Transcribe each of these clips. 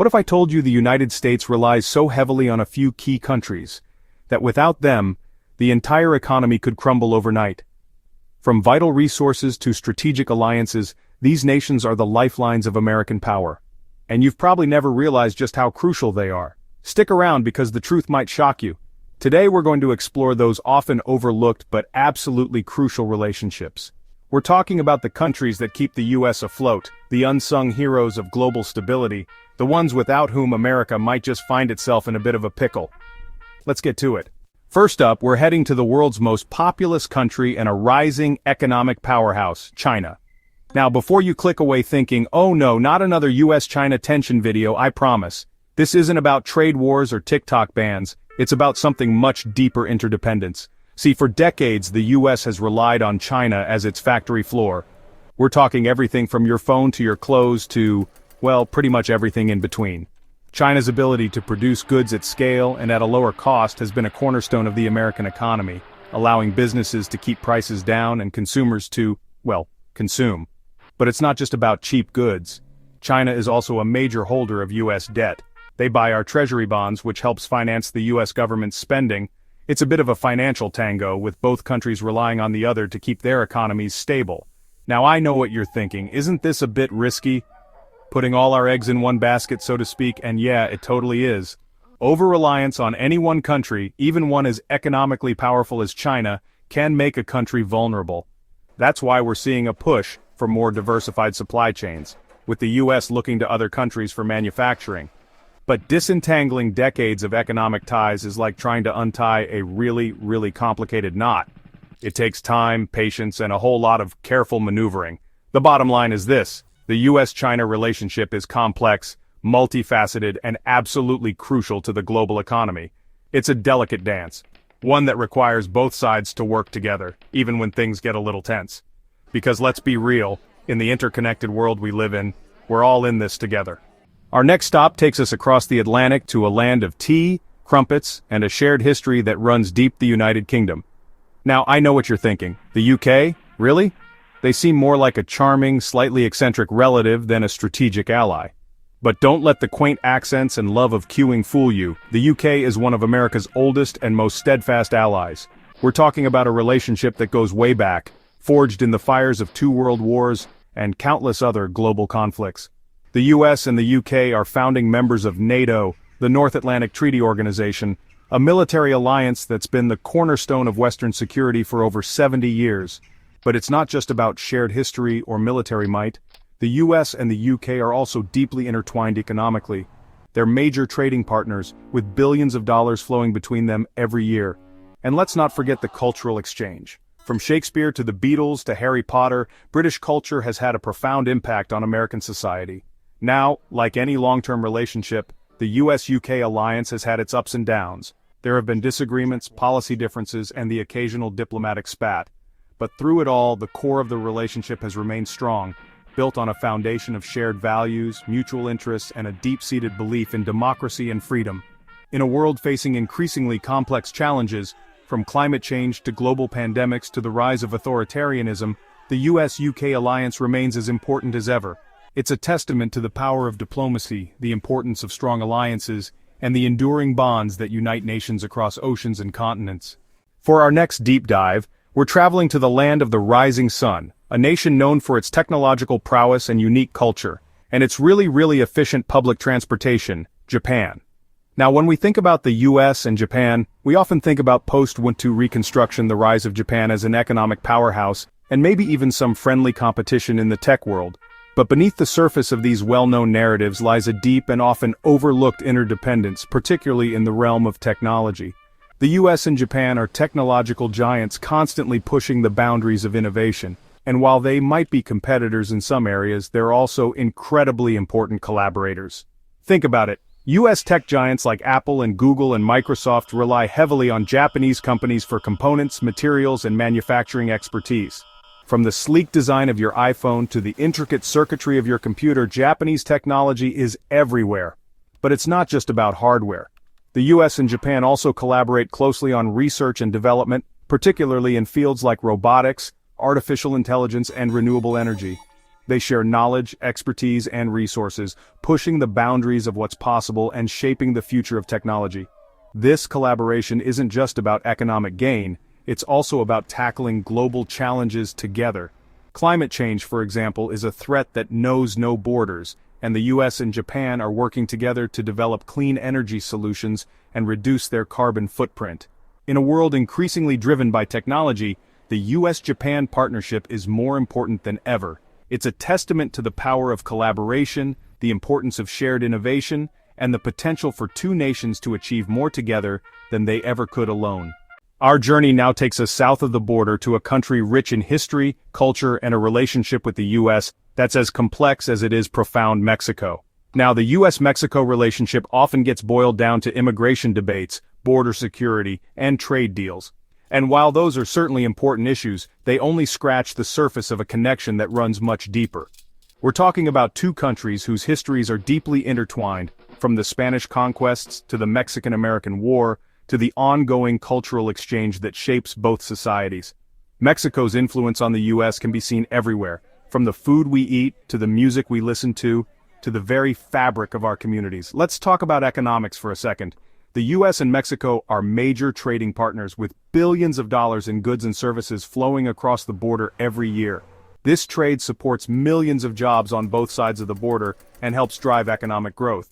What if I told you the United States relies so heavily on a few key countries that without them, the entire economy could crumble overnight? From vital resources to strategic alliances, these nations are the lifelines of American power. And you've probably never realized just how crucial they are. Stick around because the truth might shock you. Today we're going to explore those often overlooked but absolutely crucial relationships. We're talking about the countries that keep the U.S. afloat, the unsung heroes of global stability, the ones without whom America might just find itself in a bit of a pickle. Let's get to it. First up, we're heading to the world's most populous country and a rising economic powerhouse, China. Now, before you click away thinking, oh no, not another US-China tension video, I promise. This isn't about trade wars or TikTok bans, it's about something much deeper: interdependence. See, for decades the US has relied on China as its factory floor. We're talking everything from your phone to your clothes to, well, pretty much everything in between. China's ability to produce goods at scale and at a lower cost has been a cornerstone of the American economy, allowing businesses to keep prices down and consumers to, well, consume. But it's not just about cheap goods. China is also a major holder of US debt. They buy our treasury bonds, which helps finance the US government's spending. It's a bit of a financial tango, with both countries relying on the other to keep their economies stable. Now I know what you're thinking, isn't this a bit risky? Putting all our eggs in one basket, so to speak, and yeah, it totally is. Over-reliance on any one country, even one as economically powerful as China, can make a country vulnerable. That's why we're seeing a push for more diversified supply chains, with the US looking to other countries for manufacturing. But disentangling decades of economic ties is like trying to untie a really complicated knot. It takes time, patience, and a whole lot of careful maneuvering. The bottom line is this: the US-China relationship is complex, multifaceted, and absolutely crucial to the global economy. It's a delicate dance, one that requires both sides to work together, even when things get a little tense. Because let's be real, in the interconnected world we live in, we're all in this together. Our next stop takes us across the Atlantic to a land of tea, crumpets, and a shared history that runs deep: the United Kingdom. Now, I know what you're thinking. The UK? Really? They seem more like a charming, slightly eccentric relative than a strategic ally. But don't let the quaint accents and love of queuing fool you. The UK is one of America's oldest and most steadfast allies. We're talking about a relationship that goes way back, forged in the fires of 2 world wars and countless other global conflicts. The US and the UK are founding members of NATO, the North Atlantic Treaty Organization, a military alliance that's been the cornerstone of Western security for over 70 years. But it's not just about shared history or military might. The US and the UK are also deeply intertwined economically. They're major trading partners, with billions of dollars flowing between them every year. And let's not forget the cultural exchange. From Shakespeare to the Beatles to Harry Potter, British culture has had a profound impact on American society. Now, like any long-term relationship, the US-UK alliance has had its ups and downs. There have been disagreements, policy differences, and the occasional diplomatic spat. But through it all, the core of the relationship has remained strong, built on a foundation of shared values, mutual interests, and a deep-seated belief in democracy and freedom. In a world facing increasingly complex challenges, from climate change to global pandemics to the rise of authoritarianism, the US-UK alliance remains as important as ever. It's a testament to the power of diplomacy, the importance of strong alliances, and the enduring bonds that unite nations across oceans and continents. For our next deep dive, we're traveling to the land of the rising sun, a nation known for its technological prowess and unique culture, and its really efficient public transportation, Japan. Now, when we think about the US and Japan, we often think about post-World War II reconstruction, the rise of Japan as an economic powerhouse, and maybe even some friendly competition in the tech world. But beneath the surface of these well-known narratives lies a deep and often overlooked interdependence, particularly in the realm of technology. The US and Japan are technological giants constantly pushing the boundaries of innovation, and while they might be competitors in some areas, they're also incredibly important collaborators. Think about it. US tech giants like Apple and Google and Microsoft rely heavily on Japanese companies for components, materials, and manufacturing expertise. From the sleek design of your iPhone to the intricate circuitry of your computer, Japanese technology is everywhere. But it's not just about hardware. The US and Japan also collaborate closely on research and development, particularly in fields like robotics, artificial intelligence, and renewable energy. They share knowledge, expertise, and resources, pushing the boundaries of what's possible and shaping the future of technology. This collaboration isn't just about economic gain, it's also about tackling global challenges together. Climate change, for example, is a threat that knows no borders, and the US and Japan are working together to develop clean energy solutions and reduce their carbon footprint. In a world increasingly driven by technology, the US-Japan partnership is more important than ever. It's a testament to the power of collaboration, the importance of shared innovation, and the potential for two nations to achieve more together than they ever could alone. Our journey now takes us south of the border to a country rich in history, culture, and a relationship with the US that's as complex as it is profound: Mexico. Now, the US-Mexico relationship often gets boiled down to immigration debates, border security, and trade deals. And while those are certainly important issues, they only scratch the surface of a connection that runs much deeper. We're talking about two countries whose histories are deeply intertwined, from the Spanish conquests to the Mexican-American War, to the ongoing cultural exchange that shapes both societies. Mexico's influence on the US can be seen everywhere, from the food we eat, to the music we listen to the very fabric of our communities. Let's talk about economics for a second. The US and Mexico are major trading partners with billions of dollars in goods and services flowing across the border every year. This trade supports millions of jobs on both sides of the border and helps drive economic growth.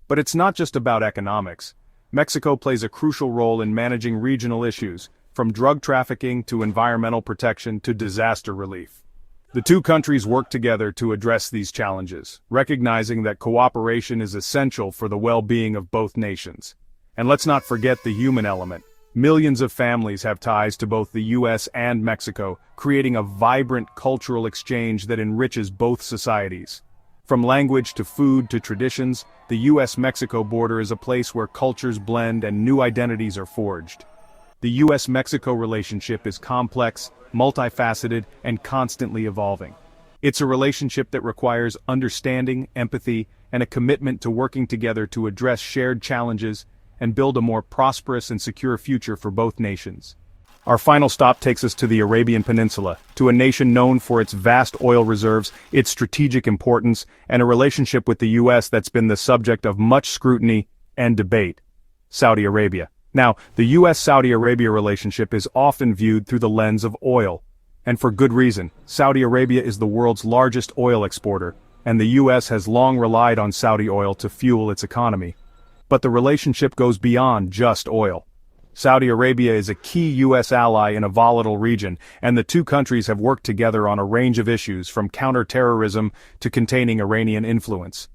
But it's not just about economics. Mexico plays a crucial role in managing regional issues, from drug trafficking to environmental protection to disaster relief. The two countries work together to address these challenges, recognizing that cooperation is essential for the well-being of both nations. And let's not forget the human element. Millions of families have ties to both the US and Mexico, creating a vibrant cultural exchange that enriches both societies. From language to food to traditions, the US-Mexico border is a place where cultures blend and new identities are forged. The US-Mexico relationship is complex, multifaceted, and constantly evolving. It's a relationship that requires understanding, empathy, and a commitment to working together to address shared challenges and build a more prosperous and secure future for both nations. Our final stop takes us to the Arabian Peninsula, to a nation known for its vast oil reserves, its strategic importance, and a relationship with the US that's been the subject of much scrutiny and debate: Saudi Arabia. Now, the US-Saudi Arabia relationship is often viewed through the lens of oil. And for good reason. Saudi Arabia is the world's largest oil exporter, and the US has long relied on Saudi oil to fuel its economy. But the relationship goes beyond just oil. Saudi Arabia is a key US ally in a volatile region, and the two countries have worked together on a range of issues, from counter-terrorism to containing Iranian influence.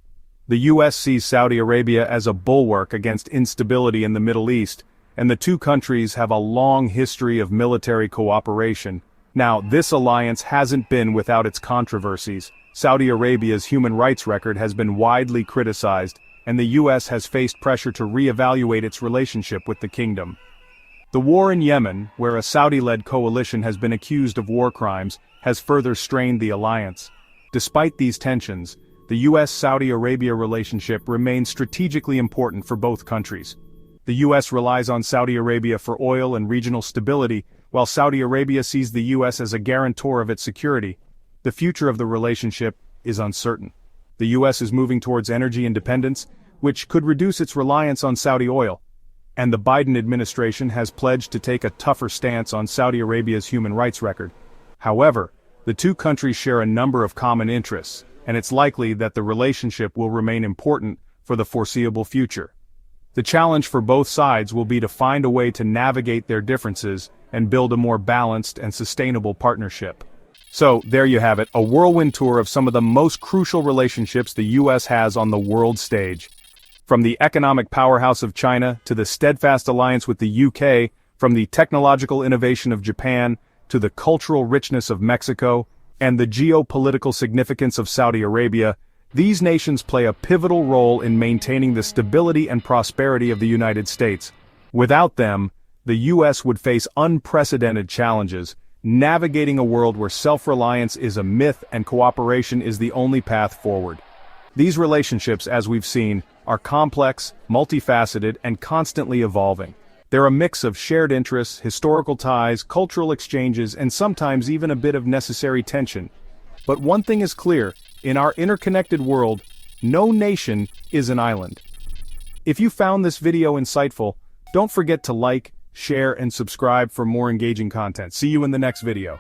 The US sees Saudi Arabia as a bulwark against instability in the Middle East, and the two countries have a long history of military cooperation. Now, this alliance hasn't been without its controversies. Saudi Arabia's human rights record has been widely criticized, and the US has faced pressure to re-evaluate its relationship with the kingdom. The war in Yemen, where a Saudi-led coalition has been accused of war crimes, has further strained the alliance. Despite these tensions, the US-Saudi Arabia relationship remains strategically important for both countries. The US relies on Saudi Arabia for oil and regional stability, while Saudi Arabia sees the US as a guarantor of its security. The future of the relationship is uncertain. The US is moving towards energy independence, which could reduce its reliance on Saudi oil. And the Biden administration has pledged to take a tougher stance on Saudi Arabia's human rights record. However, the two countries share a number of common interests, and it's likely that the relationship will remain important for the foreseeable future. The challenge for both sides will be to find a way to navigate their differences and build a more balanced and sustainable partnership. So, there you have it, a whirlwind tour of some of the most crucial relationships the US has on the world stage. From the economic powerhouse of China to the steadfast alliance with the UK, from the technological innovation of Japan to the cultural richness of Mexico and the geopolitical significance of Saudi Arabia, these nations play a pivotal role in maintaining the stability and prosperity of the United States. Without them, the US would face unprecedented challenges, navigating a world where self-reliance is a myth and cooperation is the only path forward. These relationships, as we've seen, are complex, multifaceted, and constantly evolving. They're a mix of shared interests, historical ties, cultural exchanges, and sometimes even a bit of necessary tension. But one thing is clear, in our interconnected world, no nation is an island. If you found this video insightful, don't forget to like, share, and subscribe for more engaging content. See you in the next video.